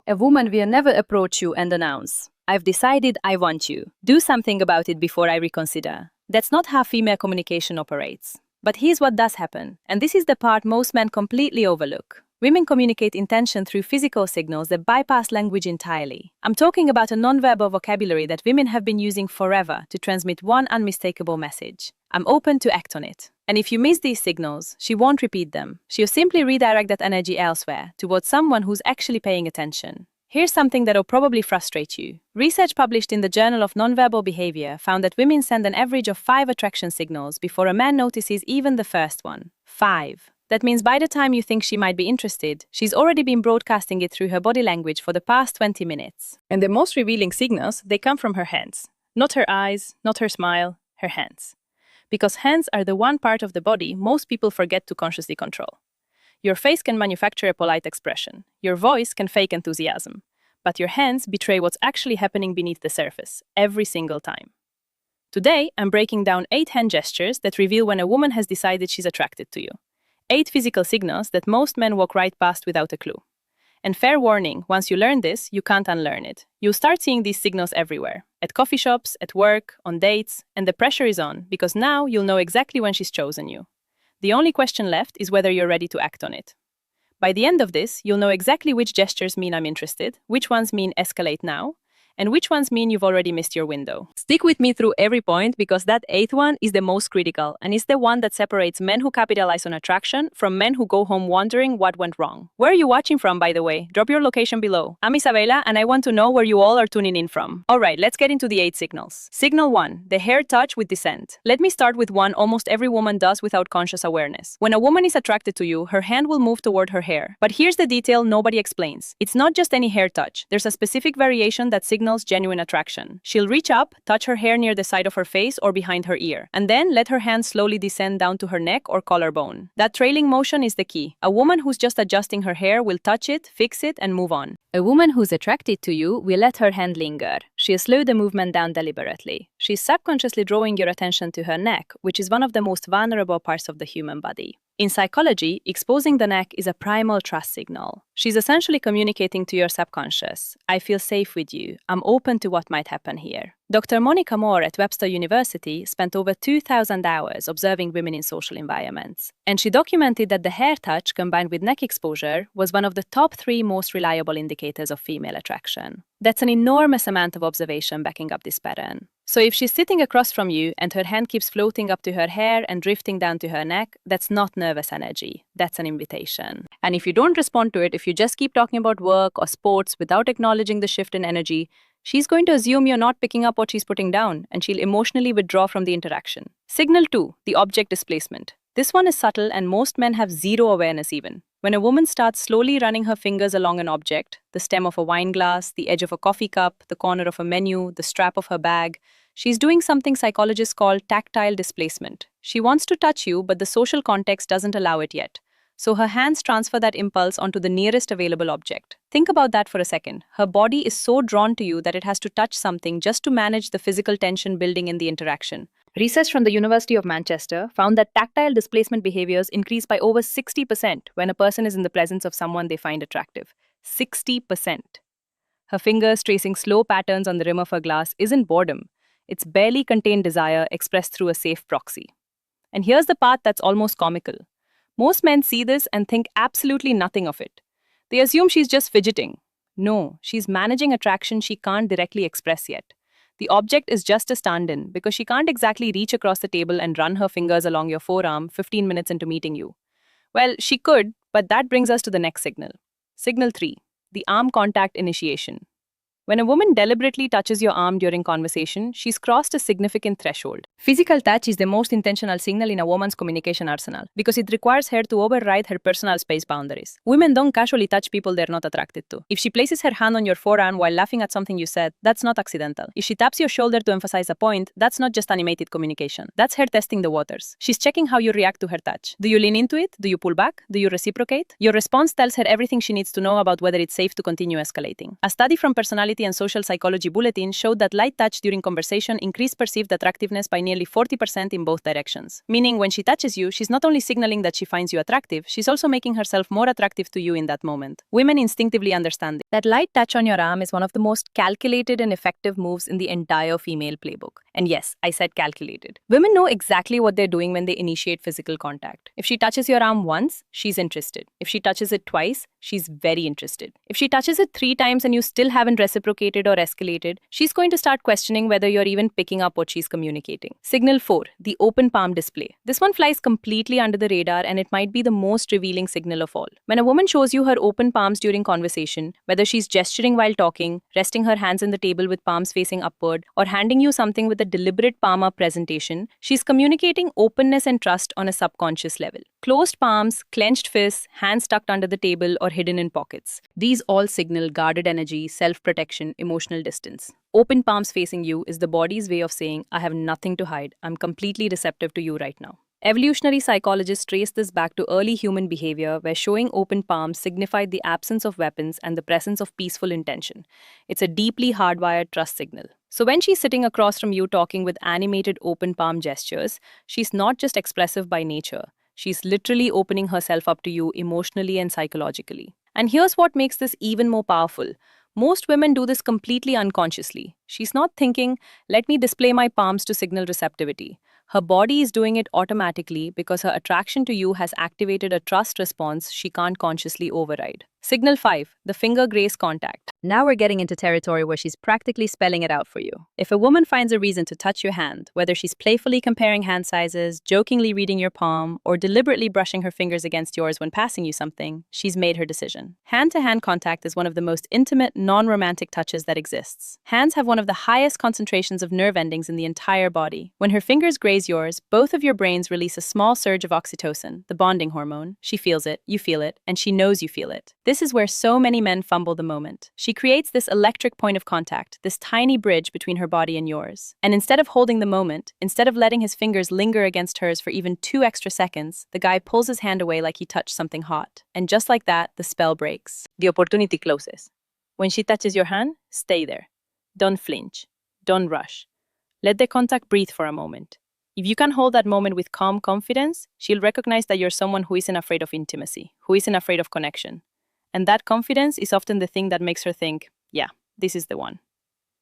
A woman will never approach you and announce, "I've decided I want you. Do something about it before I reconsider." That's not how female communication operates. But here's what does happen, and this is the part most men completely overlook. Women communicate intention through physical signals that bypass language entirely. I'm talking about a nonverbal vocabulary that women have been using forever to transmit one unmistakable message: "I'm open to act on it." And if you miss these signals, she won't repeat them. She'll simply redirect that energy elsewhere, towards someone who's actually paying attention. Here's something that'll probably frustrate you. Research published in the Journal of Nonverbal Behavior found that women send an average of 5 attraction signals before a man notices even the first one. 5. That means by the time you think she might be interested, she's already been broadcasting it through her body language for the past 20 minutes. And the most revealing signals, they come from her hands. Not her eyes, not her smile, her hands. Because hands are the one part of the body most people forget to consciously control. Your face can manufacture a polite expression. Your voice can fake enthusiasm. But your hands betray what's actually happening beneath the surface, every single time. Today, I'm breaking down 8 hand gestures that reveal when a woman has decided she's attracted to you. 8 physical signals that most men walk right past without a clue. And fair warning, once you learn this, you can't unlearn it. You'll start seeing these signals everywhere. At coffee shops, at work, on dates, and the pressure is on, because now you'll know exactly when she's chosen you. The only question left is whether you're ready to act on it. By the end of this, you'll know exactly which gestures mean I'm interested, which ones mean escalate now, and which ones mean you've already missed your window. Stick with me through every point, because that 8th one is the most critical, and it's the one that separates men who capitalize on attraction from men who go home wondering what went wrong. Where are you watching from, by the way? Drop your location below. I'm Isabella, and I want to know where you all are tuning in from. Alright, let's get into the 8 signals. Signal 1, the hair touch with dissent. Let me start with one almost every woman does without conscious awareness. When a woman is attracted to you, her hand will move toward her hair. But here's the detail nobody explains. It's not just any hair touch. There's a specific variation that signals genuine attraction. She'll reach up, touch her hair near the side of her face or behind her ear, and then let her hand slowly descend down to her neck or collarbone. That trailing motion is the key. A woman who's just adjusting her hair will touch it, fix it, and move on. A woman who's attracted to you will let her hand linger. She'll slow the movement down deliberately. She's subconsciously drawing your attention to her neck, which is one of the most vulnerable parts of the human body. In psychology, exposing the neck is a primal trust signal. She's essentially communicating to your subconscious, "I feel safe with you. I'm open to what might happen here." Dr. Monica Moore at Webster University spent over 2,000 hours observing women in social environments. And she documented that the hair touch combined with neck exposure was one of the top 3 most reliable indicators of female attraction. That's an enormous amount of observation backing up this pattern. So if she's sitting across from you and her hand keeps floating up to her hair and drifting down to her neck, that's not nervous energy. That's an invitation. And if you don't respond to it, if you just keep talking about work or sports without acknowledging the shift in energy, she's going to assume you're not picking up what she's putting down, and she'll emotionally withdraw from the interaction. Signal 2, the object displacement. This one is subtle, and most men have zero awareness even. When a woman starts slowly running her fingers along an object, the stem of a wine glass, the edge of a coffee cup, the corner of a menu, the strap of her bag, she's doing something psychologists call tactile displacement. She wants to touch you, but the social context doesn't allow it yet. So her hands transfer that impulse onto the nearest available object. Think about that for a second. Her body is so drawn to you that it has to touch something just to manage the physical tension building in the interaction. Research from the University of Manchester found that tactile displacement behaviors increase by over 60% when a person is in the presence of someone they find attractive. 60%. Her fingers tracing slow patterns on the rim of her glass isn't boredom. It's barely contained desire expressed through a safe proxy. And here's the part that's almost comical. Most men see this and think absolutely nothing of it. They assume she's just fidgeting. No, she's managing attraction she can't directly express yet. The object is just a stand-in because she can't exactly reach across the table and run her fingers along your forearm 15 minutes into meeting you. Well, she could, but that brings us to the next signal. Signal 3, the arm contact initiation. When a woman deliberately touches your arm during conversation, she's crossed a significant threshold. Physical touch is the most intentional signal in a woman's communication arsenal because it requires her to override her personal space boundaries. Women don't casually touch people they're not attracted to. If she places her hand on your forearm while laughing at something you said, that's not accidental. If she taps your shoulder to emphasize a point, that's not just animated communication. That's her testing the waters. She's checking how you react to her touch. Do you lean into it? Do you pull back? Do you reciprocate? Your response tells her everything she needs to know about whether it's safe to continue escalating. A study from Personality Society and Social Psychology Bulletin showed that light touch during conversation increased perceived attractiveness by nearly 40% in both directions. Meaning, when she touches you, she's not only signaling that she finds you attractive, she's also making herself more attractive to you in that moment. Women instinctively understand that light touch on your arm is one of the most calculated and effective moves in the entire female playbook. And yes, I said calculated. Women know exactly what they're doing when they initiate physical contact. If she touches your arm once, she's interested. If she touches it twice, she's very interested. If she touches it 3 times and you still haven't reciprocated or escalated, she's going to start questioning whether you're even picking up what she's communicating. Signal 4, the open palm display. This one flies completely under the radar and it might be the most revealing signal of all. When a woman shows you her open palms during conversation, whether she's gesturing while talking, resting her hands on the table with palms facing upward, or handing you something with a deliberate palm up presentation, she's communicating openness and trust on a subconscious level. Closed palms, clenched fists, hands tucked under the table or hidden in pockets. These all signal guarded energy, self-protection, emotional distance. Open palms facing you is the body's way of saying, I have nothing to hide. I'm completely receptive to you right now. Evolutionary psychologists trace this back to early human behavior where showing open palms signified the absence of weapons and the presence of peaceful intention. It's a deeply hardwired trust signal. So when she's sitting across from you talking with animated open palm gestures, she's not just expressive by nature. She's literally opening herself up to you emotionally and psychologically. And here's what makes this even more powerful. Most women do this completely unconsciously. She's not thinking, let me display my palms to signal receptivity. Her body is doing it automatically because her attraction to you has activated a trust response she can't consciously override. Signal 5, the finger grace contact. Now we're getting into territory where she's practically spelling it out for you. If a woman finds a reason to touch your hand, whether she's playfully comparing hand sizes, jokingly reading your palm, or deliberately brushing her fingers against yours when passing you something, she's made her decision. Hand-to-hand contact is one of the most intimate, non-romantic touches that exists. Hands have one of the highest concentrations of nerve endings in the entire body. When her fingers graze yours, both of your brains release a small surge of oxytocin, the bonding hormone. She feels it, you feel it, and she knows you feel it. This is where so many men fumble the moment. She creates this electric point of contact, this tiny bridge between her body and yours. And instead of holding the moment, instead of letting his fingers linger against hers for even 2 extra seconds, the guy pulls his hand away like he touched something hot. And just like that, the spell breaks. The opportunity closes. When she touches your hand, stay there. Don't flinch. Don't rush. Let the contact breathe for a moment. If you can hold that moment with calm confidence, she'll recognize that you're someone who isn't afraid of intimacy, who isn't afraid of connection. And that confidence is often the thing that makes her think, yeah, this is the one.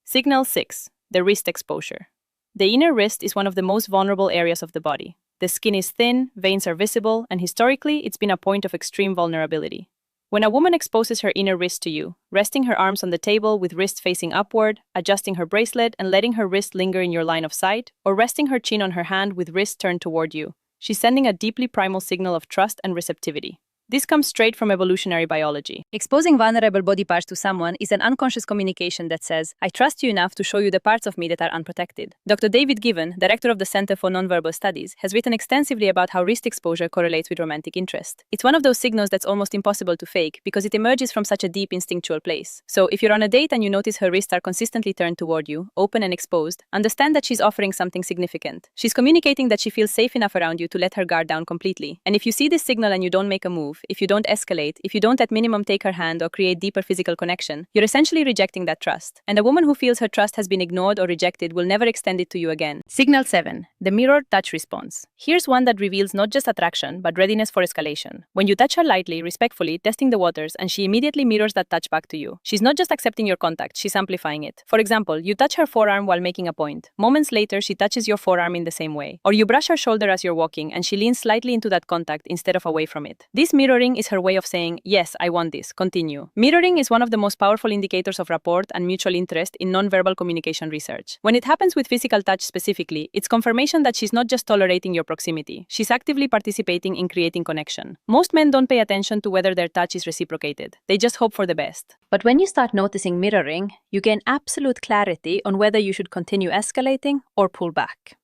Signal 6, the wrist exposure. The inner wrist is one of the most vulnerable areas of the body. The skin is thin, veins are visible, and historically, it's been a point of extreme vulnerability. When a woman exposes her inner wrist to you, resting her arms on the table with wrist facing upward, adjusting her bracelet and letting her wrist linger in your line of sight, or resting her chin on her hand with wrist turned toward you, she's sending a deeply primal signal of trust and receptivity. This comes straight from evolutionary biology. Exposing vulnerable body parts to someone is an unconscious communication that says, I trust you enough to show you the parts of me that are unprotected. Dr. David Given, director of the Center for Nonverbal Studies, has written extensively about how wrist exposure correlates with romantic interest. It's one of those signals that's almost impossible to fake because it emerges from such a deep instinctual place. So if you're on a date and you notice her wrists are consistently turned toward you, open and exposed, understand that she's offering something significant. She's communicating that she feels safe enough around you to let her guard down completely. And if you see this signal and you don't make a move, if you don't escalate, if you don't at minimum take her hand or create deeper physical connection, you're essentially rejecting that trust. And a woman who feels her trust has been ignored or rejected will never extend it to you again. Signal 7, the mirror touch response. Here's one that reveals not just attraction, but readiness for escalation. When you touch her lightly, respectfully, testing the waters, and she immediately mirrors that touch back to you. She's not just accepting your contact, she's amplifying it. For example, you touch her forearm while making a point. Moments later, she touches your forearm in the same way. Or you brush her shoulder as you're walking, and she leans slightly into that contact instead of away from it. This mirroring is her way of saying, yes, I want this, continue. Mirroring is one of the most powerful indicators of rapport and mutual interest in nonverbal communication research. When it happens with physical touch specifically, it's confirmation that she's not just tolerating your proximity, she's actively participating in creating connection. Most men don't pay attention to whether their touch is reciprocated. They just hope for the best. But when you start noticing mirroring, you gain absolute clarity on whether you should continue escalating or pull back.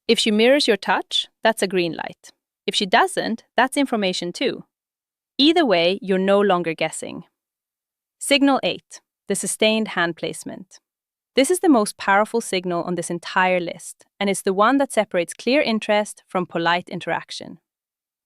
If she mirrors your touch, that's a green light. If she doesn't, that's information too. Either way, you're no longer guessing. Signal 8, the sustained hand placement. This is the most powerful signal on this entire list, and it's the one that separates clear interest from polite interaction.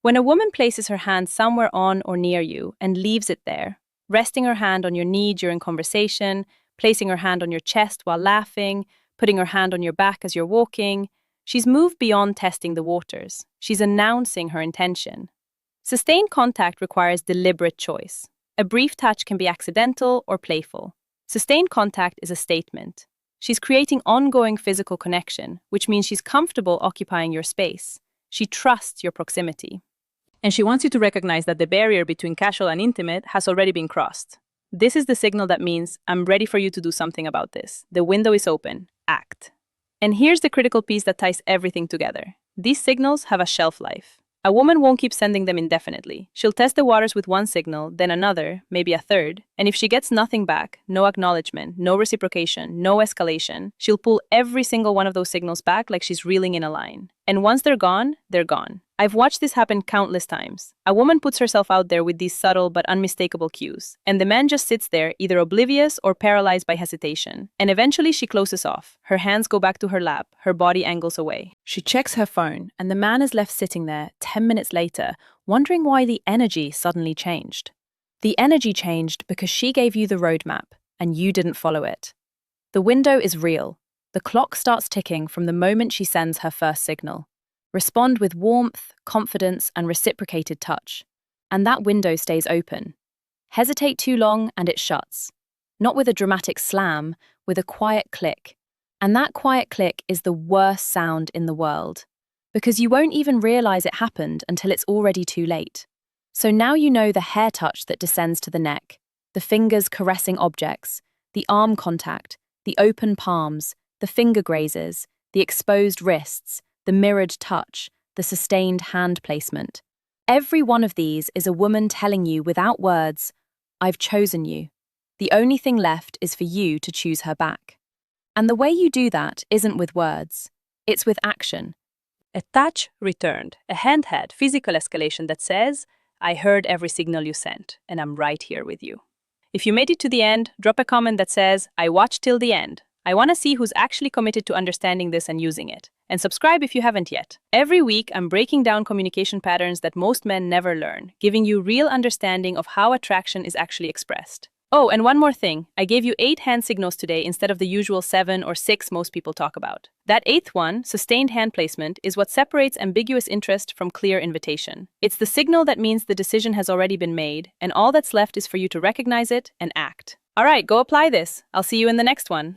When a woman places her hand somewhere on or near you and leaves it there, resting her hand on your knee during conversation, placing her hand on your chest while laughing, putting her hand on your back as you're walking. She's moved beyond testing the waters. She's announcing her intention. Sustained contact requires deliberate choice. A brief touch can be accidental or playful. Sustained contact is a statement. She's creating ongoing physical connection, which means she's comfortable occupying your space. She trusts your proximity. And she wants you to recognize that the barrier between casual and intimate has already been crossed. This is the signal that means, I'm ready for you to do something about this. The window is open. Act. And here's the critical piece that ties everything together. These signals have a shelf life. A woman won't keep sending them indefinitely. She'll test the waters with one signal, then another, maybe a third, and if she gets nothing back, no acknowledgement, no reciprocation, no escalation, she'll pull every single one of those signals back like she's reeling in a line. And once they're gone, they're gone. I've watched this happen countless times. A woman puts herself out there with these subtle but unmistakable cues, and the man just sits there, either oblivious or paralyzed by hesitation. And eventually she closes off. Her hands go back to her lap, her body angles away. She checks her phone, and the man is left sitting there 10 minutes later, wondering why the energy suddenly changed. The energy changed because she gave you the roadmap, and you didn't follow it. The window is real. The clock starts ticking from the moment she sends her first signal. Respond with warmth, confidence, and reciprocated touch. And that window stays open. Hesitate too long and it shuts. Not with a dramatic slam, with a quiet click. And that quiet click is the worst sound in the world. Because you won't even realize it happened until it's already too late. So now you know the hair touch that descends to the neck, the fingers caressing objects, the arm contact, the open palms, the finger grazes, the exposed wrists, the mirrored touch, the sustained hand placement. Every one of these is a woman telling you without words, I've chosen you. The only thing left is for you to choose her back. And the way you do that isn't with words. It's with action. A touch returned, a hand-head physical escalation that says, I heard every signal you sent, and I'm right here with you. If you made it to the end, drop a comment that says, I watched till the end. I want to see who's actually committed to understanding this and using it. And subscribe if you haven't yet. Every week, I'm breaking down communication patterns that most men never learn, giving you real understanding of how attraction is actually expressed. Oh, and one more thing. I gave you 8 hand signals today instead of the usual 7 or 6 most people talk about. That 8th one, sustained hand placement, is what separates ambiguous interest from clear invitation. It's the signal that means the decision has already been made, and all that's left is for you to recognize it and act. All right, go apply this. I'll see you in the next one.